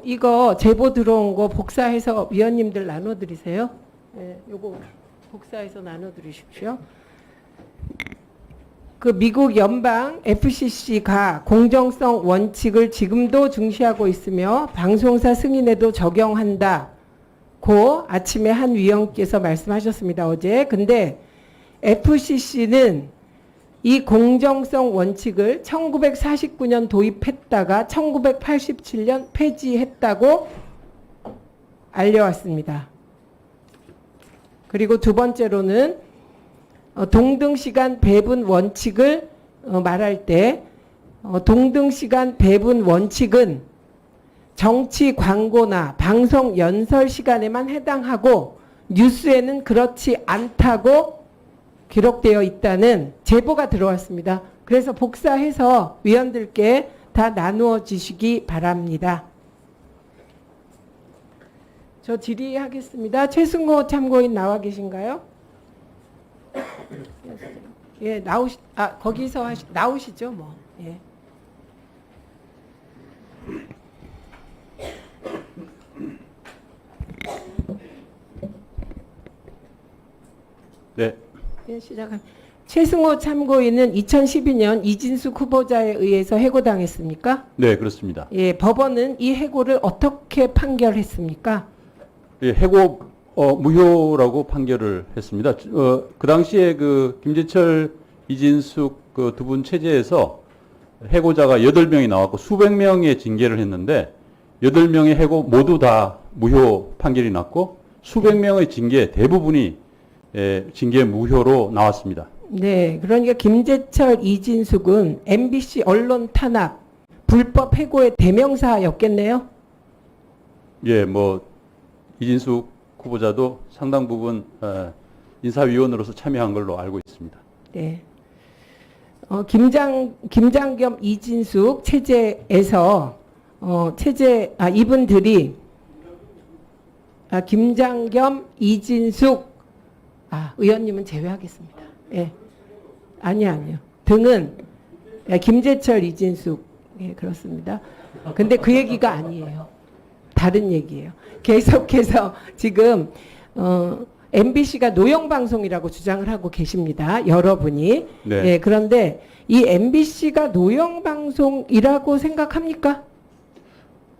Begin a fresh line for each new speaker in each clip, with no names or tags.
이거 제보 들어온 거 복사해서 위원님들 나눠드리세요. 네, 요거 복사해서 나눠드리십시오. 미국 연방 FCC가 공정성 원칙을 지금도 중시하고 있으며 방송사 승인에도 적용한다고 아침에 한 위원께서 말씀하셨습니다. 어제. 근데 FCC는 이 공정성 원칙을 1949년 도입했다가 1987년 폐지했다고 알려왔습니다. 그리고 두 번째로는 동등시간 배분 원칙을 말할 때 동등시간 배분 원칙은 정치 광고나 방송 연설 시간에만 해당하고 뉴스에는 그렇지 않다고 기록되어 있다는 제보가 들어왔습니다. 그래서 복사해서 위원들께 다 나누어 주시기 바랍니다. 저 질의하겠습니다. 최승호 참고인 나와 계신가요? 예, 거기서 나오시죠, 뭐. 예.
네.
예, 시작합니다. 최승호 참고인은 2012년 이진숙 후보자에 의해서 해고당했습니까?
네, 그렇습니다.
예, 법원은 이 해고를 어떻게 판결했습니까?
예, 해고 무효라고 판결을 했습니다. 그 당시에 김재철, 이진숙 두 분 체제에서 해고자가 8명이 나왔고 수백 명의 징계를 했는데 8명의 해고 모두 다 무효 판결이 났고 수백 명의 징계 대부분이 징계 무효로 나왔습니다.
네, 그러니까 김재철, 이진숙은 MBC 언론 탄압, 불법 해고의 대명사였겠네요?
예, 이진숙 후보자도 상당 부분 인사위원으로서 참여한 걸로 알고 있습니다.
네. 김장겸, 이진숙 체제에서 이분들이 김장겸, 이진숙 의원님은 제외하겠습니다. 예. 아니요. 등은 김재철, 이진숙. 예, 그렇습니다. 근데 그 얘기가 아니에요. 다른 얘기예요. 계속해서 지금 MBC가 노영방송이라고 주장을 하고 계십니다. 여러분이.
네.
예, 그런데 이 MBC가 노영방송이라고 생각합니까?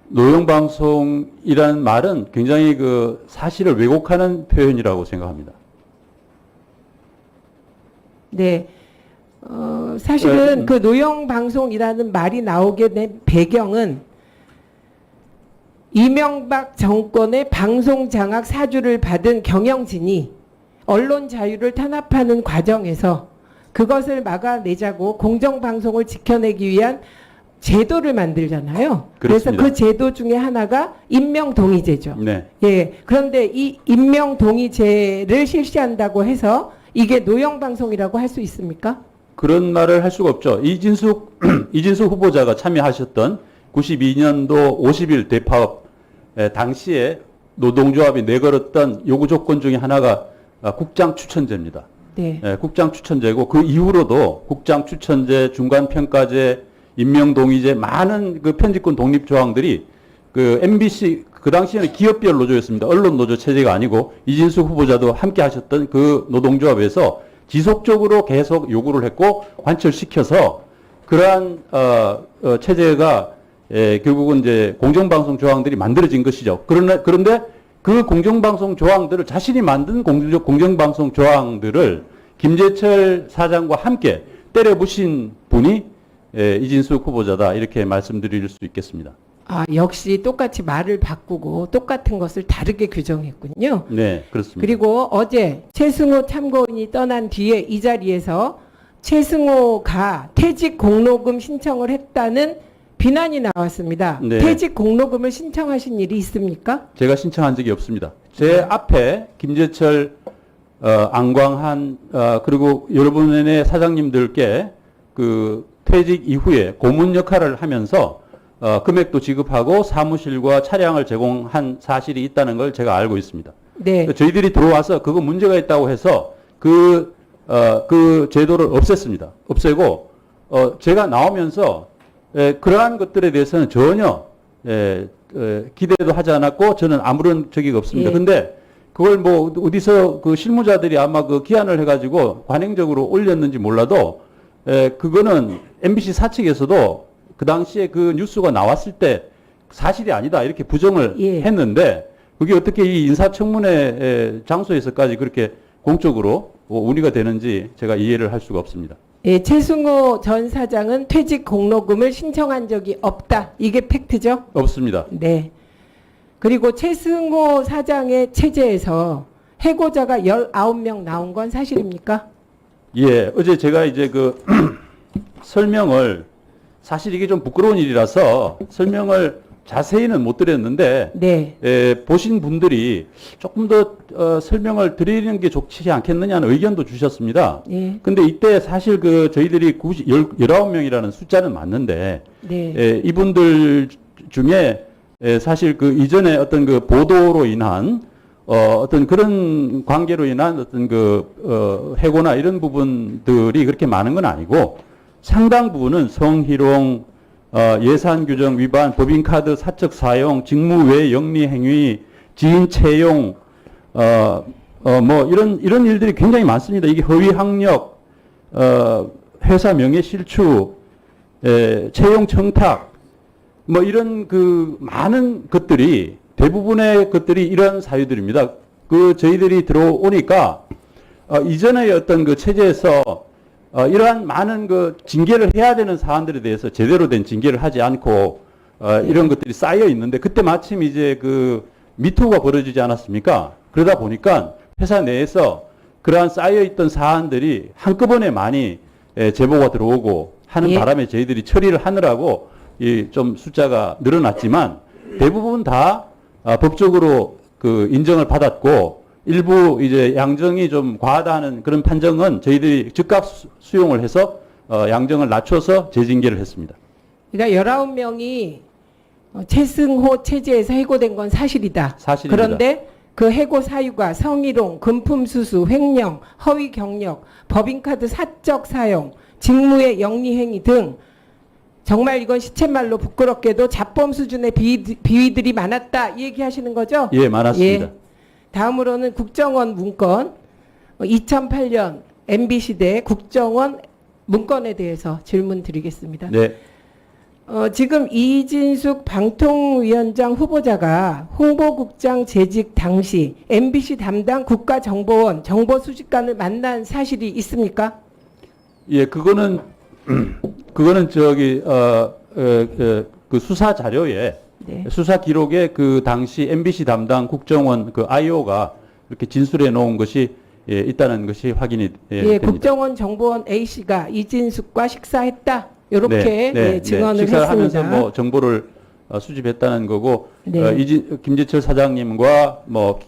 노영방송이라는 말은 굉장히 사실을 왜곡하는 표현이라고 생각합니다.
네. 사실은 그 노영방송이라는 말이 나오게 된 배경은 이명박 정권의 방송 장악 사주를 받은 경영진이 언론 자유를 탄압하는 과정에서 그것을 막아내자고 공정방송을 지켜내기 위한 제도를 만들잖아요. 그래서
그렇습니다.
그 제도 중에 하나가 임명동의제죠.
네.
예. 그런데 이 임명동의제를 실시한다고 해서 이게 노영방송이라고 할 수 있습니까?
그런 말을 할 수가 없죠. 이진숙 후보자가 참여하셨던 92년도 50일 대파업 당시에 노동조합이 내걸었던 요구 조건 중에 하나가 국장 추천제입니다.
네.
국장 추천제고 그 이후로도 국장 추천제, 중간 평가제, 임명 동의제 많은 편집권 독립 조항들이 MBC 그 당시에는 기업별 노조였습니다. 언론 노조 체제가 아니고 이진숙 후보자도 함께 하셨던 그 노동조합에서 지속적으로 계속 요구를 했고 관철시켜서 그러한 체제가 결국은 이제 공정방송 조항들이 만들어진 것이죠. 그런데 그 공정방송 조항들을 자신이 만든 공정방송 조항들을 김재철 사장과 함께 때려부신 분이 이진숙 후보자다 이렇게 말씀드릴 수 있겠습니다.
역시 똑같이 말을 바꾸고 똑같은 것을 다르게 규정했군요.
네, 그렇습니다.
그리고 어제 최승호 참고인이 떠난 뒤에 이 자리에서 최승호가 퇴직 공로금 신청을 했다는 비난이 나왔습니다.
네.
퇴직 공로금을 신청하신 일이 있습니까?
제가 신청한 적이 없습니다. 제 앞에 김재철, 안광한, 그리고 여러분의 사장님들께 퇴직 이후에 고문 역할을 하면서 금액도 지급하고 사무실과 차량을 제공한 사실이 있다는 걸 제가 알고 있습니다.
네.
저희들이 들어와서 그거 문제가 있다고 해서 그 제도를 없앴습니다. 없애고 제가 나오면서 그러한 것들에 대해서는 전혀 기대도 하지 않았고 저는 아무런 적이 없습니다.
예.
근데 그걸 뭐 어디서 그 실무자들이 아마 그 기한을 해가지고 관행적으로 올렸는지 몰라도 그거는 MBC 사측에서도 그 당시에 그 뉴스가 나왔을 때 사실이 아니다 이렇게 부정을
예.
했는데 그게 어떻게 이 인사청문회 장소에서까지 그렇게 공적으로 운의가 되는지 제가 이해를 할 수가 없습니다.
예, 최승호 전 사장은 퇴직 공로금을 신청한 적이 없다. 이게 팩트죠?
없습니다.
네. 그리고 최승호 사장의 체제에서 해고자가 19명 나온 건 사실입니까?
예, 어제 제가 이제 그 설명을 사실 이게 좀 부끄러운 일이라서 설명을 자세히는 못 드렸는데
네.
보신 분들이 조금 더 설명을 드리는 게 좋지 않겠느냐는 의견도 주셨습니다.
네.
근데 이때 사실 그 저희들이 19명이라는 숫자는 맞는데
네.
이분들 중에 사실 그 이전에 어떤 그 보도로 인한 어떤 그런 관계로 인한 어떤 그 해고나 이런 부분들이 그렇게 많은 건 아니고 상당 부분은 성희롱, 예산 규정 위반, 법인카드 사적 사용, 직무 외 영리 행위, 지인 채용, 뭐 이런 일들이 굉장히 많습니다. 이게 허위 학력, 회사 명예 실추, 채용 청탁, 뭐 이런 그 많은 것들이 대부분의 것들이 이런 사유들입니다. 그 저희들이 들어오니까 이전의 어떤 그 체제에서 이러한 많은 그 징계를 해야 되는 사안들에 대해서 제대로 된 징계를 하지 않고 이런 것들이 쌓여 있는데 그때 마침 이제 그 미투가 벌어지지 않았습니까? 그러다 보니까 회사 내에서 그러한 쌓여 있던 사안들이 한꺼번에 많이 제보가 들어오고 하는
예.
바람에 저희들이 처리를 하느라고 이 좀 숫자가 늘어났지만 대부분 다 법적으로 그 인정을 받았고 일부 이제 양정이 좀 과하다는 그런 판정은 저희들이 즉각 수용을 해서 양정을 낮춰서 재징계를 했습니다.
그러니까 19명이 최승호 체제에서 해고된 건 사실이다.
사실입니다.
그런데 그 해고 사유가 성희롱, 금품수수, 횡령, 허위 경력, 법인카드 사적 사용, 직무의 영리행위 등 정말 이건 시쳇말로 부끄럽게도 자범 수준의 비위들이 많았다 이 얘기하시는 거죠?
예, 많았습니다.
예. 다음으로는 국정원 문건 2008년 MB시대 국정원 문건에 대해서 질문 드리겠습니다.
네.
지금 이진숙 방통위원장 후보자가 홍보국장 재직 당시 MBC 담당 국가정보원 정보수집관을 만난 사실이 있습니까?
예, 그거는 저기 그 수사 자료에
네.
수사 기록에 그 당시 MBC 담당 국정원 그 IO가 이렇게 진술해 놓은 것이 있다는 것이 확인이 됩니다.
국정원 정보원 A씨가 이진숙과 식사했다. 이렇게 증언을
식사를
했습니다.
하면서 뭐 정보를 수집했다는 거고
네.
김재철 사장님과 뭐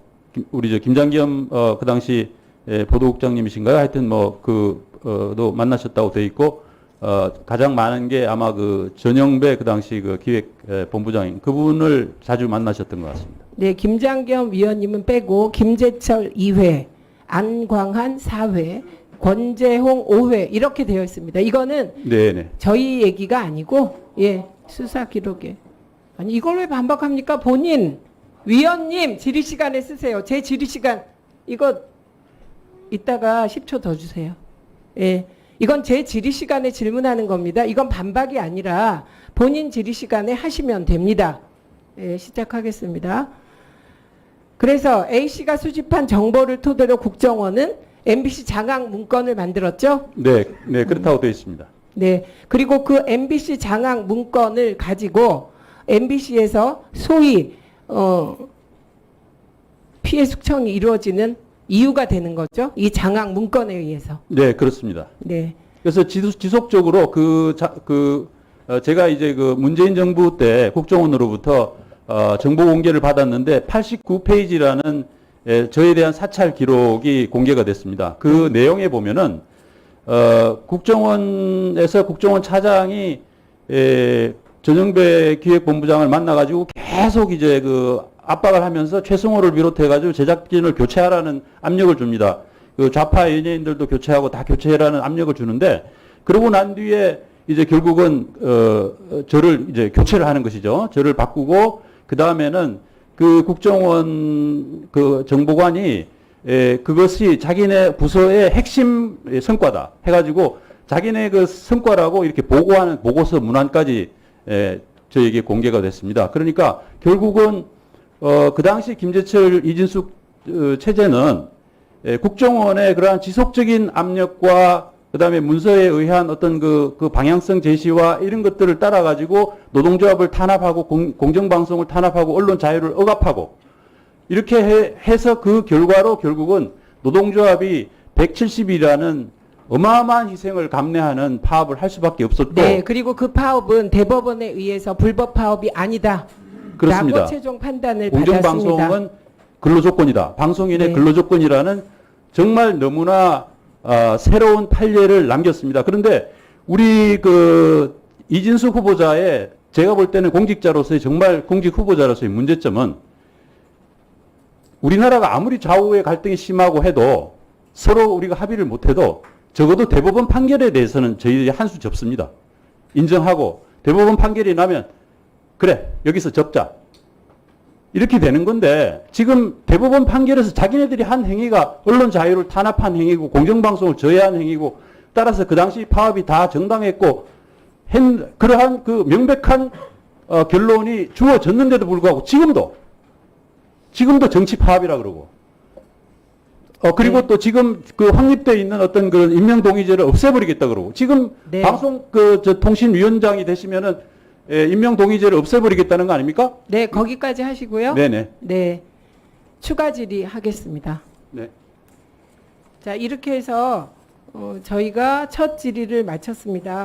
우리 저 김장겸 그 당시 보도국장님이신가요? 하여튼 뭐 도 만나셨다고 돼 있고 가장 많은 게 아마 그 전영배 그 당시 그 기획본부장인 그분을 자주 만나셨던 것 같습니다.
네, 김장겸 위원님은 빼고 김재철 2회, 안광한 4회, 권재홍 5회 이렇게 되어 있습니다. 이거는
네네.
저희 얘기가 아니고 수사 기록에 아니 이걸 왜 반박합니까? 본인 위원님 질의 시간에 쓰세요. 제 질의 시간 이거 이따가 10초 더 주세요. 예. 이건 제 질의 시간에 질문하는 겁니다. 이건 반박이 아니라 본인 질의 시간에 하시면 됩니다. 예, 시작하겠습니다. 그래서 A씨가 수집한 정보를 토대로 국정원은 MBC 장악 문건을 만들었죠?
네, 그렇다고 되어 있습니다.
네. 그리고 그 MBC 장악 문건을 가지고 MBC에서 소위 피해 숙청이 이루어지는 이유가 되는 거죠. 이 장악 문건에 의해서.
네, 그렇습니다.
네.
그래서 지속적으로 제가 이제 그 문재인 정부 때 국정원으로부터 정보 공개를 받았는데 89페이지라는 저에 대한 사찰 기록이 공개가 됐습니다. 그 내용에 보면은 국정원에서 국정원 차장이 전영배 기획본부장을 만나가지고 계속 이제 그 압박을 하면서 최승호를 비롯해가지고 제작진을 교체하라는 압력을 줍니다. 그 좌파 연예인들도 교체하고 다 교체해라는 압력을 주는데 그러고 난 뒤에 이제 결국은 저를 이제 교체를 하는 것이죠. 저를 바꾸고 그 다음에는 그 국정원 그 정보관이 그것이 자기네 부서의 핵심 성과다 해가지고 자기네 그 성과라고 이렇게 보고하는 보고서 문안까지 저에게 공개가 됐습니다. 그러니까 결국은 그 당시 김재철 이진숙 체제는 국정원의 그러한 지속적인 압력과 그다음에 문서에 의한 어떤 그 방향성 제시와 이런 것들을 따라 가지고 노동조합을 탄압하고 공정방송을 탄압하고 언론 자유를 억압하고 이렇게 해서 그 결과로 결국은 노동조합이 170이라는 어마어마한 희생을 감내하는 파업을 할 수밖에 없었고.
네, 그리고 그 파업은 대법원에 의해서 불법 파업이 아니다.
그렇습니다.
라고 최종 판단을 받았습니다.
공정방송은 근로조건이다. 방송인의
네.
근로조건이라는 정말 너무나 새로운 판례를 남겼습니다. 그런데 우리 그 이진숙 후보자의 제가 볼 때는 공직자로서의 정말 공직 후보자로서의 문제점은 우리나라가 아무리 좌우의 갈등이 심하고 해도 서로 우리가 합의를 못해도 적어도 대법원 판결에 대해서는 저희들이 한 수 접습니다. 인정하고 대법원 판결이 나면 그래 여기서 접자. 이렇게 되는 건데 지금 대법원 판결에서 자기네들이 한 행위가 언론 자유를 탄압한 행위고 공정방송을 저해한 행위고 따라서 그 당시 파업이 다 정당했고 그러한 그 명백한 결론이 주어졌는데도 불구하고 지금도 정치 파업이라 그러고 그리고
네.
또 지금 그 확립되어 있는 어떤 그런 임명동의제를 없애버리겠다 그러고 지금
네.
방송 저 통신위원장이 되시면은 임명동의제를 없애버리겠다는 거 아닙니까?
네, 거기까지 하시고요.
네네.
네, 추가 질의하겠습니다.
네.
자, 이렇게 해서 저희가 첫 질의를 마쳤습니다.